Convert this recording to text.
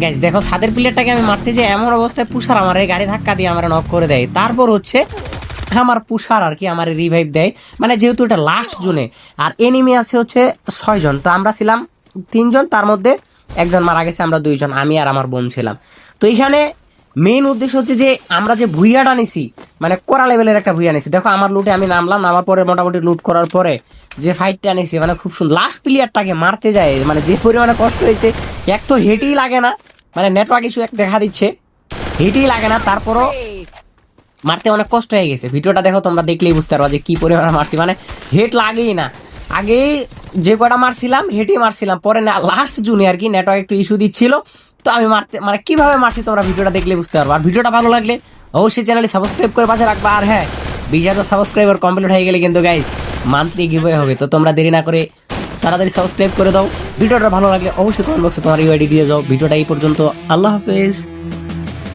Guys দেখো ছাদের প্লেয়ারটাকে আমি মারতে যে এমন অবস্থায় পুষার আমার এই গাড়ি ধাক্কা দিয়ে আমার নক করে দেয়, তারপর হচ্ছে আমার পুষার আর কি আমার রিভাইভ দেয়। মানে যেহেতু এটা লাস্ট জোনে আর এনিমি আছে হচ্ছে 6 জন, তো আমরা ছিলাম 3 জন, তার মধ্যে একজন মারা গেছে, আমরা 2 জন, আমি আর আমার বোন ছিলাম। তো এখানে মেইন উদ্দেশ্য হচ্ছে যে আমরা যে ভুইয়াটা নিছি, মানে কোরা লেভেলের একটা ভুইয়া নিছি। দেখো আমার লুটে আমি নামলাম, নামার পরে মোটামুটি লুট করার পরে যে ফাইটটা নিছি মানে খুব সুন্দর। লাস্ট প্লেয়ারটাকে মারতে যায় মানে যে পরিমাণে কষ্ট হয়েছে, এক তো হেঁটেই লাগে না, মানে নেটওয়ার্ক ইস্যু এক দেখা দিচ্ছে, হেঁটেই লাগে না, তারপরও মারতে অনেক কষ্ট হয়ে গেছে। ভিডিওটা দেখো, তোমরা দেখলেই বুঝতে পারবা যে কি পরিমাণে মারছি, মানে হেড লাগেই না। আগে যে কটা মারছিলাম হেঁটেই মারছিলাম, পরে না লাস্ট জুনে আর কি নেটওয়ার্ক একটু ইস্যু দিচ্ছিল, তো আমি মারতে মানে কিভাবে মারছি তোমরা ভিডিওটা দেখলে বুঝতে পারবা। আর ভিডিওটা ভালো লাগলে অবশ্যই চ্যানেলে সাবস্ক্রাইব করে পাশে রাখবা। আর হ্যাঁ, 20,000 সাবস্ক্রাইবার কমপ্লিট হয়ে গেলে কিন্তু গাইস মান্থলি গিভওয়ে হবে, তো তোমরা দেরি না করে তাড়াতাড়ি সাবস্ক্রাইব করে দাও। ভিডিওটা ভালো লাগলে অবশ্যই কমেন্ট বক্সে তোমার ইউআইডি দিয়ে যাও। ভিডিওটা এই পর্যন্ত, আল্লাহ হাফেজ।